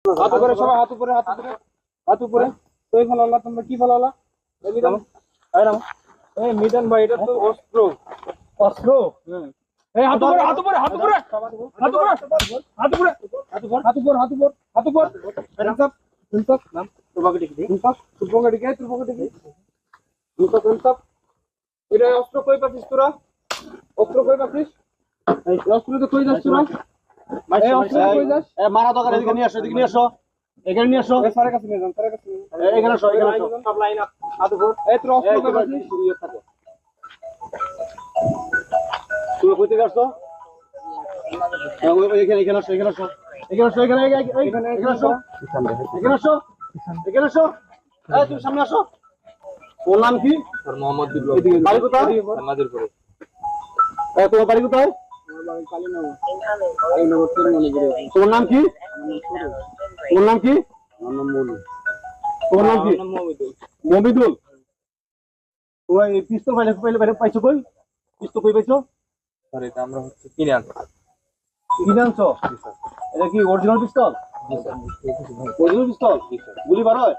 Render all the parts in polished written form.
হাত উপরে সবাই, হাত উপরে, হাত উপরে, হাত উপরে। তুই ফলালা, তোমরা কি ফলালা? এই মিজান ভাই, এটা তো অস্ত্র। অস্ত্র? এই হাত উপরে, হাত উপরে, হাত উপরে, হাত উপরে, হাত উপরে, হাত উপরে, হাত উপরে, হাত উপরে, হাত উপরে। ইনসাফ, ইনসাফ, নাম তোর পকেটে কি? ইনসাফ, তোর পকেটে কি? তোর পকেটে কি? ইনসাফ, ইনসাফ। এটা অস্ত্র কই পাচ্ছিস তোরা? অস্ত্র কই পাচ্ছিস? এই অস্ত্র তো কই যাচ্ছ তোরা? এই অস্ত্র কই যাস? মারা দরকার, এদিকে নিয়ে আসো, এদিকে নিয়ে আসো, এখানে নিয়ে আসো। এই স্যারের কাছে নিয়ে যান, স্যারের কাছে নিয়ে যান। এখানে আসো, এখানে আসো। সব লাইন আপ, হাত উপর। এই তোর অস্ত্র কই পাচ্ছিস? তুমি কই থেকে আসছো? এখানে এখানে আসো, এখানে আসো, এখানে আসো, এখানে এখানে আসো, এখানে আসো, এখানে আসো। এই তুমি সামনে আসো। ওর নাম কি? স্যার মোহাম্মদ বাড়ি কোথায়? নাজিরপুরে। তোমার বাড়ি কোথায়? তোমার নাম কি? তোমার নাম কি? তোমার নাম কি? মমিদুল। তোমার এই পিস্তল পাইলে পাইছো কই? পিস্তল কই পাইছো? স্যার এটা আমরা হচ্ছে কিনে আনছি। কিনে আনছো? এটা কি অরিজিনাল পিস্তল? জি স্যার। অরিজিনাল পিস্তল? গুলি বার হয়?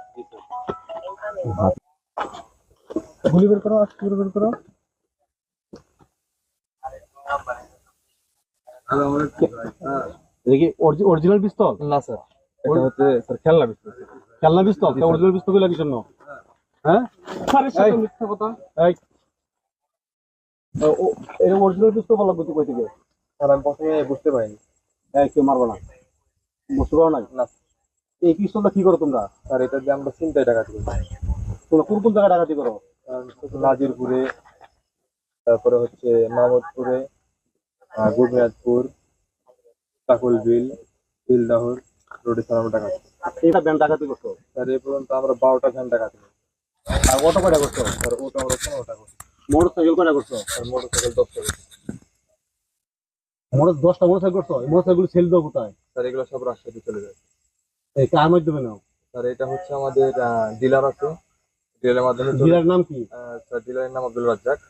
গুলি বের করো, গুলি বের করো। এটা কি অরিজিনাল পিস্তল? না স্যার, এটা হচ্ছে স্যার খেলনা পিস্তল। খেলনা পিস্তল? অরিজিনাল পিস্তল গুলো কিসের জন্য? হ্যাঁ? স্যারের সাথে মিথ্যা কথা। এই এটা অরিজিনাল পিস্তল বলা কই থেকে? স্যার আমি প্রথমে বুঝতে পারিনি। এই কেউ মারবো না, বুঝতে পারো নাই? না এই পিস্তলটা কি করো তোমরা? স্যার, এটা দিয়ে আমরা চিন্তায় টাকা দিই। তোমরা কোন কোন জায়গায় ডাকাতি করো? নাজিরপুরে, তারপরে হচ্ছে মাহমুদপুরে, গোবিনাথপুর, কাকুলবিল, বিলদাহর রোডে স্যার আমরা টাকা দিই। এটা ব্যাংক ডাকাতি করছো? স্যার এই পর্যন্ত আমরা 12টা ভ্যান টাকা দিই। আর অটো কয়টা করছো? স্যার ওটা আমরা 15টা করি। মোটর সাইকেল কয়টা করছো? স্যার মোটরসাইকেল 10টা করি। মোটর 10টা মোটর সাইকেল করছো? এই মোটর সাইকেল সেল দাও কোথায়? স্যার এগুলো সব রাজশাহীতে চলে যায়। এই কার মাধ্যমে নাও? স্যার এটা হচ্ছে আমাদের ডিলার আছে, ডিলারের মাধ্যমে ডিলার নাম কি? স্যার ডিলারের নাম আব্দুল রাজ্জাক।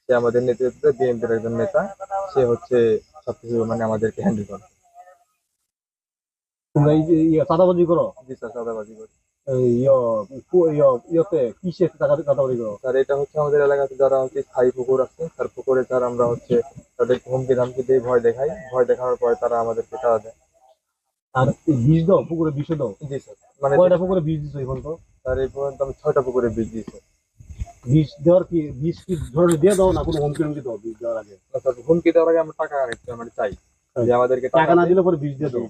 সে আমাদের নেতৃত্বে বিএনপির একজন নেতা। সে হচ্ছে সবকিছু মানে আমাদেরকে হ্যান্ডেল করে। তোমরা এই যে চাঁদাবাজি করো? জি স্যার, চাঁদাবাজি করি। এই ইয়েতে কিসে চাঁদাবাজি করো? স্যার এটা হচ্ছে আমাদের এলাকাতে যারা হচ্ছে স্থায়ী পুকুর আছে, তার পুকুরে স্যার আমরা হচ্ছে তাদেরকে হুমকি ধামকি দিয়ে ভয় দেখাই। ভয় দেখানোর পরে তারা আমাদেরকে টাকা দেয়। আর বিষ দাও? পুকুরে বিষ দাও? জি স্যার। মানে কয়টা পুকুরে বিষ দিছো এখন? তো স্যার এই পর্যন্ত আমি 6টা পুকুরে বীজ দিয়েছি। বিষ দেওয়ার কি, বিষ কি ধরে দিয়ে দাও না কোনো হুমকি হুমকি দাও বিষ দেওয়ার আগে? স্যার হুমকি দেওয়ার আগে আমরা টাকা মানে চাই যে আমাদেরকে টাকা না দিলে পরে বিষ দিয়ে দাও।